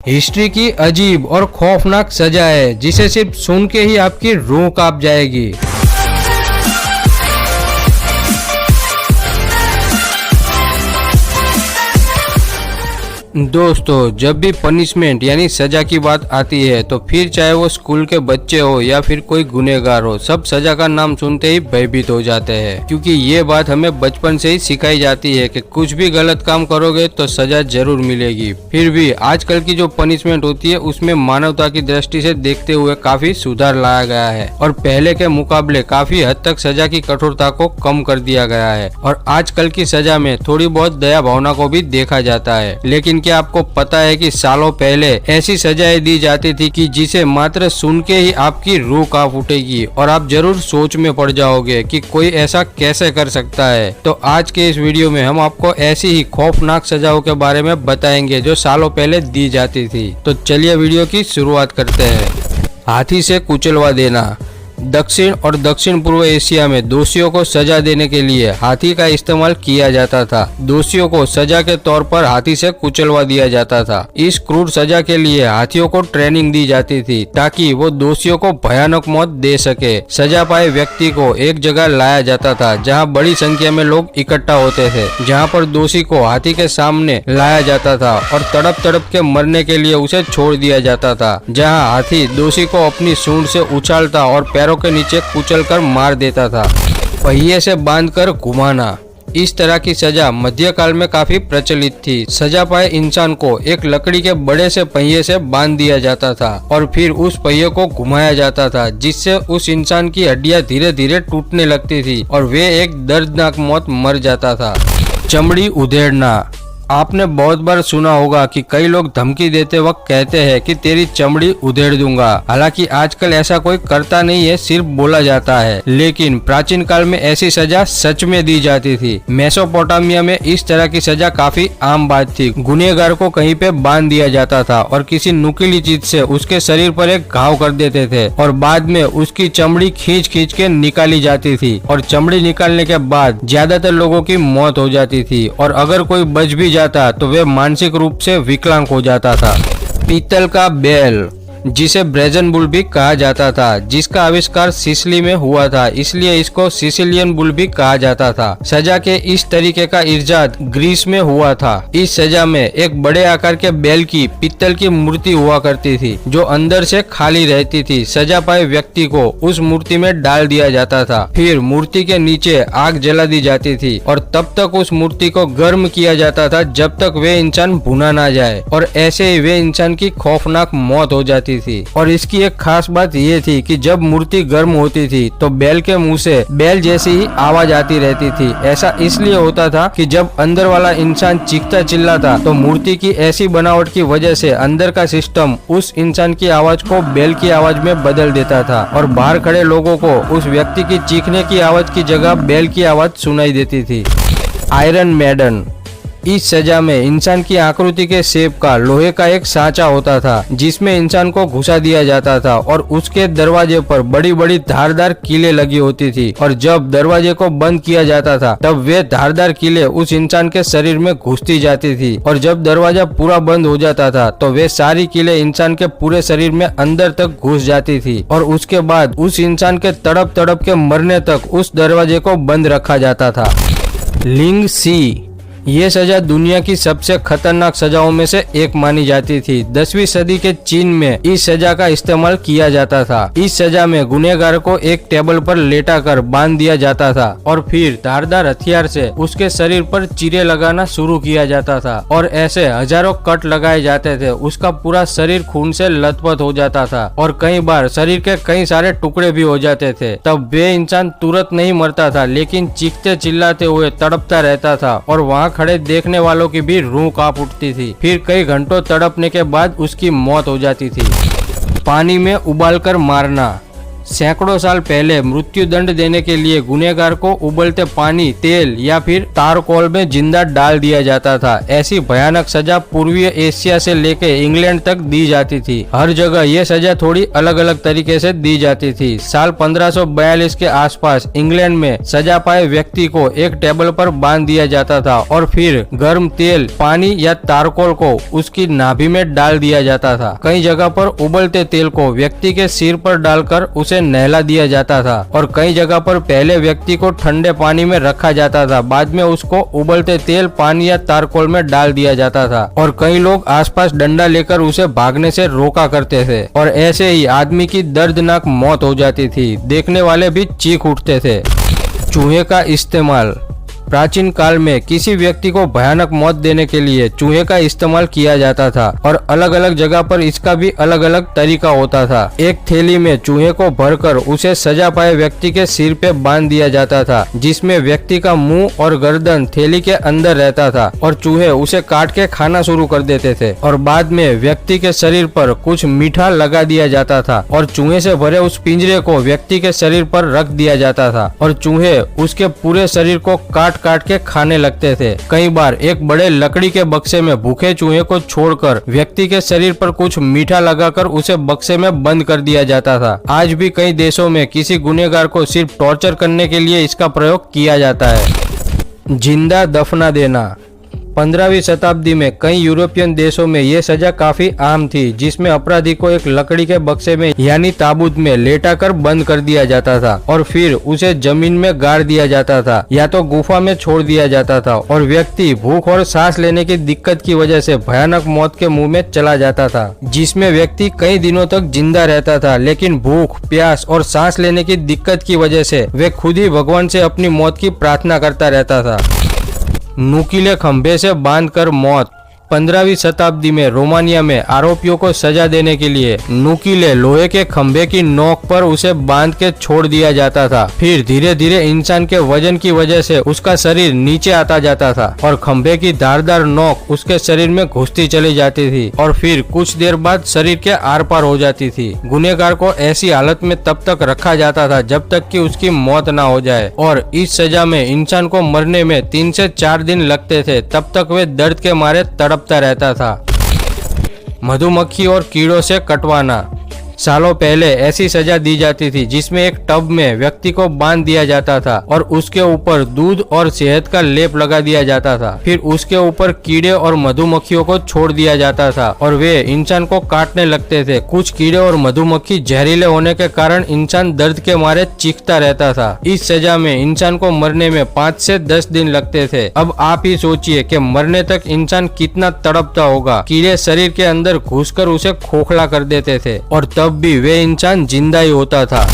History की अजीब और खौफनाक सजा है जिसे सिर्फ सुन के ही आपकी रूह कांप जाएगी। दोस्तों, जब भी पनिशमेंट यानी सजा की बात आती है तो फिर चाहे वो स्कूल के बच्चे हो या फिर कोई गुनहगार हो, सब सजा का नाम सुनते ही भयभीत हो जाते हैं, क्योंकि ये बात हमें बचपन से ही सिखाई जाती है कि कुछ भी गलत काम करोगे तो सजा जरूर मिलेगी। फिर भी आजकल की जो पनिशमेंट होती है उसमें मानवता की दृष्टि से देखते हुए काफी सुधार लाया गया है और पहले के मुकाबले काफी हद तक सजा की कठोरता को कम कर दिया गया है और आजकल की सजा में थोड़ी बहुत दया भावना को भी देखा जाता है। लेकिन क्या आपको पता है कि सालों पहले ऐसी सजाएं दी जाती थी कि जिसे मात्र सुन के ही आपकी रूह कांप उठेगी और आप जरूर सोच में पड़ जाओगे कि कोई ऐसा कैसे कर सकता है। तो आज के इस वीडियो में हम आपको ऐसी ही खौफनाक सजाओं के बारे में बताएंगे जो सालों पहले दी जाती थी। तो चलिए वीडियो की शुरुआत करते हैं। हाथी से कुचलवा देना। दक्षिण और दक्षिण पूर्व एशिया में दोषियों को सजा देने के लिए हाथी का इस्तेमाल किया जाता था। दोषियों को सजा के तौर पर हाथी से कुचलवा दिया जाता था। इस क्रूर सजा के लिए हाथियों को ट्रेनिंग दी जाती थी ताकि वो दोषियों को भयानक मौत दे सके। सजा पाए व्यक्ति को एक जगह लाया जाता था जहां बड़ी संख्या में लोग इकट्ठा होते थे, जहां पर दोषी को हाथी के सामने लाया जाता था और तड़प तड़प के मरने के लिए उसे छोड़ दिया जाता था, जहां हाथी दोषी को अपनी सूंड से उछालता और पैरों के नीचे कुचलकर मार देता था। पहिए से बांधकर घुमाना। इस तरह की सजा मध्यकाल में काफी प्रचलित थी। सजा पाए इंसान को एक लकड़ी के बड़े से पहिए से बांध दिया जाता था और फिर उस पहिए को घुमाया जाता था, जिससे उस इंसान की हड्डियां धीरे धीरे टूटने लगती थी और वे एक दर्दनाक मौत मर जाता था। चमड़ी उधेड़ना। आपने बहुत बार सुना होगा कि कई लोग धमकी देते वक्त कहते हैं कि तेरी चमड़ी उधेड़ दूंगा। हालांकि आजकल ऐसा कोई करता नहीं है, सिर्फ बोला जाता है, लेकिन प्राचीन काल में ऐसी सजा सच में दी जाती थी। मेसोपोटामिया में इस तरह की सजा काफी आम बात थी। गुनहगार को कहीं पे बांध दिया जाता था और किसी नुकीली चीज से उसके शरीर पर एक घाव कर देते थे और बाद में उसकी चमड़ी खींच खींच के निकाली जाती थी और चमड़ी निकालने के बाद ज्यादातर लोगों की मौत हो जाती थी और अगर कोई बच भी जाता तो वे मानसिक रूप से विकलांग हो जाता था। पीतल का बैल, जिसे ब्रेजन बुल भी कहा जाता था, जिसका आविष्कार सिसिली में हुआ था, इसलिए इसको सिसिलियन बुल भी कहा जाता था। सजा के इस तरीके का इजाद ग्रीस में हुआ था। इस सजा में एक बड़े आकार के बैल की पीतल की मूर्ति हुआ करती थी जो अंदर से खाली रहती थी। सजा पाए व्यक्ति को उस मूर्ति में डाल दिया जाता था, फिर मूर्ति के नीचे आग जला दी जाती थी और तब तक उस मूर्ति को गर्म किया जाता था जब तक वे इंसान भुना ना जाए और ऐसे ही वे इंसान की खौफनाक मौत हो जाती थी। और इसकी एक खास बात ये थी कि जब मूर्ति गर्म होती थी तो बैल के मुंह से बैल जैसी ही आवाज आती रहती थी। ऐसा इसलिए होता था कि जब अंदर वाला इंसान चीखता चिल्लाता तो मूर्ति की ऐसी बनावट की वजह से अंदर का सिस्टम उस इंसान की आवाज को बैल की आवाज में बदल देता था और बाहर खड़े लोगों को उस व्यक्ति की चीखने की आवाज की जगह बैल की आवाज सुनाई देती थी। आयरन मैडन। इस सजा में इंसान की आकृति के शेप का लोहे का एक सांचा होता था जिसमें इंसान को घुसा दिया जाता था और उसके दरवाजे पर बड़ी बड़ी धारदार कीलें लगी होती थी और जब दरवाजे को बंद किया जाता था तब वे धारदार कीलें उस इंसान के शरीर में घुसती जाती थी और जब दरवाजा पूरा बंद हो जाता था तो वे सारी कीलें इंसान के पूरे शरीर में अंदर तक घुस जाती थी और उसके बाद उस इंसान के तड़प तड़प के मरने तक उस दरवाजे को बंद रखा जाता था। लिंग सी। ये सजा दुनिया की सबसे खतरनाक सजाओं में से एक मानी जाती थी। 10वीं सदी के चीन में इस सजा का इस्तेमाल किया जाता था। इस सजा में गुनहगार को एक टेबल पर लेटा कर बांध दिया जाता था और फिर धारदार हथियार से उसके शरीर पर चीरे लगाना शुरू किया जाता था और ऐसे हजारों कट लगाए जाते थे। उसका पूरा शरीर खून से लथपथ हो जाता था और कई बार शरीर के कई सारे टुकड़े भी हो जाते थे। तब वे इंसान तुरंत नहीं मरता था, लेकिन चीखते चिल्लाते हुए तड़पता रहता था और वहाँ खड़े देखने वालों की भी रूह कांप उठती थी। फिर कई घंटों तड़पने के बाद उसकी मौत हो जाती थी। पानी में उबालकर मारना। सैकड़ों साल पहले मृत्यु दंड देने के लिए गुनहगार को उबलते पानी, तेल या फिर तारकोल में जिंदा डाल दिया जाता था। ऐसी भयानक सजा पूर्वी एशिया से लेकर इंग्लैंड तक दी जाती थी। हर जगह ये सजा थोड़ी अलग अलग तरीके से दी जाती थी। साल 1542 के आसपास इंग्लैंड में सजा पाए व्यक्ति को एक टेबल पर बांध दिया जाता था और फिर गर्म तेल, पानी या तारकोल को उसकी नाभि में डाल दिया जाता था। कई जगह पर उबलते तेल को व्यक्ति के सिर पर डालकर उसे नहला दिया जाता था और कई जगह पर पहले व्यक्ति को ठंडे पानी में रखा जाता था, बाद में उसको उबलते तेल, पानी या तारकोल में डाल दिया जाता था और कई लोग आसपास डंडा लेकर उसे भागने से रोका करते थे और ऐसे ही आदमी की दर्दनाक मौत हो जाती थी। देखने वाले भी चीख उठते थे। चूहे का इस्तेमाल। प्राचीन काल में किसी व्यक्ति को भयानक मौत देने के लिए चूहे का इस्तेमाल किया जाता था और अलग अलग जगह पर इसका भी अलग अलग तरीका होता था। एक थैली में चूहे को भरकर उसे सजा पाए व्यक्ति के सिर पे बांध दिया जाता था, जिसमें व्यक्ति का मुंह और गर्दन थैली के अंदर रहता था और चूहे उसे काट के खाना शुरू कर देते थे और बाद में व्यक्ति के शरीर पर कुछ मीठा लगा दिया जाता था और चूहे से भरे उस पिंजरे को व्यक्ति के शरीर पर रख दिया जाता था और चूहे उसके पूरे शरीर को काट के खाने लगते थे। कई बार एक बड़े लकड़ी के बक्से में भूखे चूहे को छोड़कर व्यक्ति के शरीर पर कुछ मीठा लगाकर उसे बक्से में बंद कर दिया जाता था। आज भी कई देशों में किसी गुनहगार को सिर्फ टॉर्चर करने के लिए इसका प्रयोग किया जाता है। जिंदा दफना देना। 15वीं शताब्दी में कई यूरोपियन देशों में ये सजा काफी आम थी, जिसमें अपराधी को एक लकड़ी के बक्से में यानी ताबूत में लेटाकर बंद कर दिया जाता था और फिर उसे जमीन में गाड़ दिया जाता था या तो गुफा में छोड़ दिया जाता था और व्यक्ति भूख और सांस लेने की दिक्कत की वजह से भयानक मौत के मुंह में चला जाता था, जिसमें व्यक्ति कई दिनों तक जिंदा रहता था, लेकिन भूख, प्यास और सांस लेने की दिक्कत की वजह से वे खुद ही भगवान से अपनी मौत की प्रार्थना करता रहता था। नुकीले खंभे से बांधकर मौत। 15वीं शताब्दी में रोमानिया में आरोपियों को सजा देने के लिए नुकीले लोहे के खंभे की नोक पर उसे बांध के छोड़ दिया जाता था। फिर धीरे धीरे इंसान के वजन की वजह से उसका शरीर नीचे आता जाता था और खंभे की धारदार नोक उसके शरीर में घुसती चली जाती थी और फिर कुछ देर बाद शरीर के आर पार हो जाती थी। गुनहगार को ऐसी हालत में तब तक रखा जाता था जब तक कि उसकी मौत ना हो जाए और इस सजा में इंसान को मरने में 3 से 4 दिन लगते थे। तब तक वे दर्द के मारे तड़पता रहता था। मधुमक्खी और कीड़ों से कटवाना। सालों पहले ऐसी सजा दी जाती थी जिसमें एक टब में व्यक्ति को बांध दिया जाता था और उसके ऊपर दूध और शहद का लेप लगा दिया जाता था। फिर उसके ऊपर कीड़े और मधुमक्खियों को छोड़ दिया जाता था और वे इंसान को काटने लगते थे। कुछ कीड़े और मधुमक्खी जहरीले होने के कारण इंसान दर्द के मारे चीखता रहता था। इस सजा में इंसान को मरने में 5 से 10 दिन लगते थे। अब आप ही सोचिए कि मरने तक इंसान कितना तड़पता होगा। कीड़े शरीर के अंदर घुसकर उसे खोखला कर देते थे और तब भी वे इंसान जिंदा ही होता था।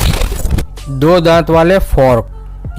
2 दांत वाले फॉर्क।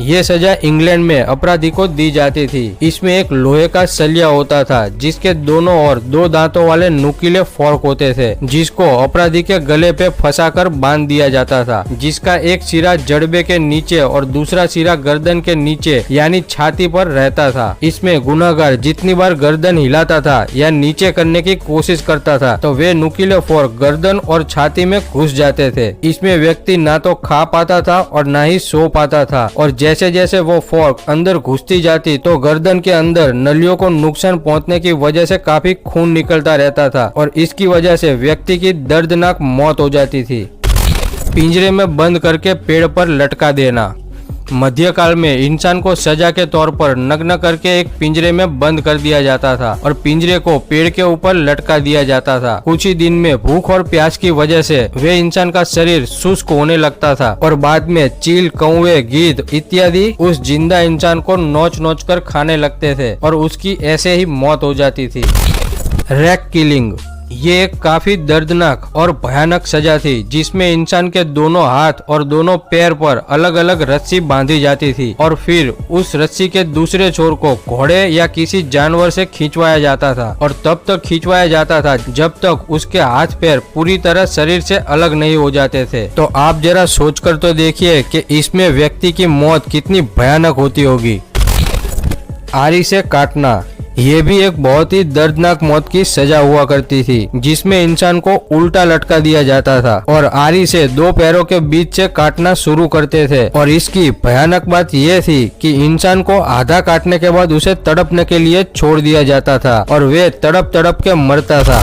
ये सजा इंग्लैंड में अपराधी को दी जाती थी। इसमें एक लोहे का सलिया होता था जिसके दोनों ओर 2 दांतों वाले नुकीले फॉर्क होते थे, जिसको अपराधी के गले पे फंसाकर बांध दिया जाता था, जिसका एक सिरा जड़बे के नीचे और दूसरा सिरा गर्दन के नीचे यानी छाती पर रहता था। इसमें गुनहगार जितनी बार गर्दन हिलाता था या नीचे करने की कोशिश करता था तो वे नुकीले फॉर्क गर्दन और छाती में घुस जाते थे। इसमें व्यक्ति ना तो खा पाता था और ना ही सो पाता था और जैसे जैसे वो फॉर्क अंदर घुसती जाती तो गर्दन के अंदर नलियों को नुकसान पहुंचने की वजह से काफी खून निकलता रहता था और इसकी वजह से व्यक्ति की दर्दनाक मौत हो जाती थी। पिंजरे में बंद करके पेड़ पर लटका देना। मध्यकाल में इंसान को सजा के तौर पर नग्न करके एक पिंजरे में बंद कर दिया जाता था और पिंजरे को पेड़ के ऊपर लटका दिया जाता था। कुछ ही दिन में भूख और प्यास की वजह से वे इंसान का शरीर शुष्क होने लगता था और बाद में चील, कौवे, गिद्ध इत्यादि उस जिंदा इंसान को नोच नोच कर खाने लगते थे और उसकी ऐसे ही मौत हो जाती थी। Rack killing. ये एक काफी दर्दनाक और भयानक सजा थी जिसमें इंसान के दोनों हाथ और दोनों पैर पर अलग अलग रस्सी बांधी जाती थी और फिर उस रस्सी के दूसरे छोर को घोड़े या किसी जानवर से खींचवाया जाता था और तब तक खींचवाया जाता था जब तक उसके हाथ पैर पूरी तरह शरीर से अलग नहीं हो जाते थे। तो आप जरा सोचकर तो देखिए कि इसमें व्यक्ति की मौत कितनी भयानक होती होगी। आरी से काटना। ये भी एक बहुत ही दर्दनाक मौत की सजा हुआ करती थी, जिसमें इंसान को उल्टा लटका दिया जाता था और आरी से 2 पैरों के बीच से काटना शुरू करते थे। और इसकी भयानक बात यह थी कि इंसान को आधा काटने के बाद उसे तड़पने के लिए छोड़ दिया जाता था और वे तड़प तड़प के मरता था।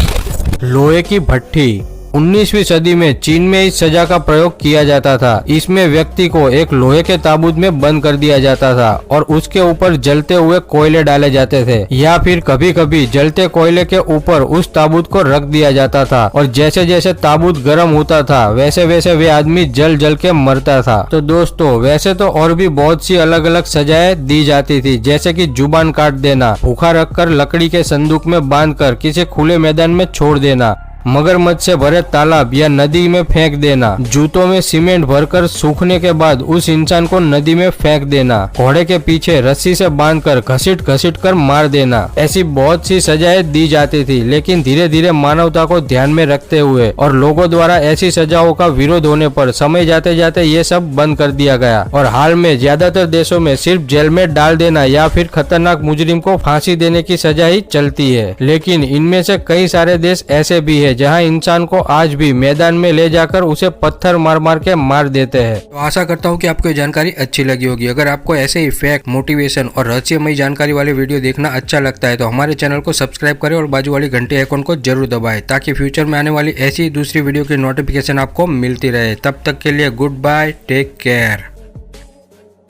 लोहे की भट्ठी 19वीं सदी में चीन में इस सजा का प्रयोग किया जाता था। इसमें व्यक्ति को एक लोहे के ताबूत में बंद कर दिया जाता था और उसके ऊपर जलते हुए कोयले डाले जाते थे, या फिर कभी कभी जलते कोयले के ऊपर उस ताबूत को रख दिया जाता था और जैसे जैसे ताबूत गर्म होता था वैसे वैसे वे आदमी जल जल के मरता था। तो दोस्तों, वैसे तो और भी बहुत सी अलग अलग सजाएं दी जाती थी, जैसे कि जुबान काट देना, भूखा रखकर लकड़ी के संदूक में बांधकर किसी खुले मैदान में छोड़ देना, मगरमच्छ से भरे तालाब या नदी में फेंक देना, जूतों में सीमेंट भरकर सूखने के बाद उस इंसान को नदी में फेंक देना, घोड़े के पीछे रस्सी से बांधकर घसीट घसीट कर मार देना। ऐसी बहुत सी सजाएं दी जाती थी, लेकिन धीरे धीरे मानवता को ध्यान में रखते हुए और लोगों द्वारा ऐसी सजाओं का विरोध होने पर समय जाते जाते ये सब बंद कर दिया गया और हाल में ज्यादातर देशों में सिर्फ जेल में डाल देना या फिर खतरनाक मुजरिम को फांसी देने की सजा ही चलती है। लेकिन इनमें से कई सारे देश ऐसे भी है जहां इंसान को आज भी मैदान में ले जाकर उसे पत्थर मार मार के मार देते हैं। तो आशा करता हूं कि आपको ये जानकारी अच्छी लगी होगी। अगर आपको ऐसे ही फैक्ट, मोटिवेशन और रहस्यमयी जानकारी वाले वीडियो देखना अच्छा लगता है तो हमारे चैनल को सब्सक्राइब करें और बाजू वाली घंटी आइकॉन को जरूर दबाएं, ताकि फ्यूचर में आने वाली ऐसी दूसरी वीडियो की नोटिफिकेशन आपको मिलती रहे। तब तक के लिए गुड बाय, टेक केयर।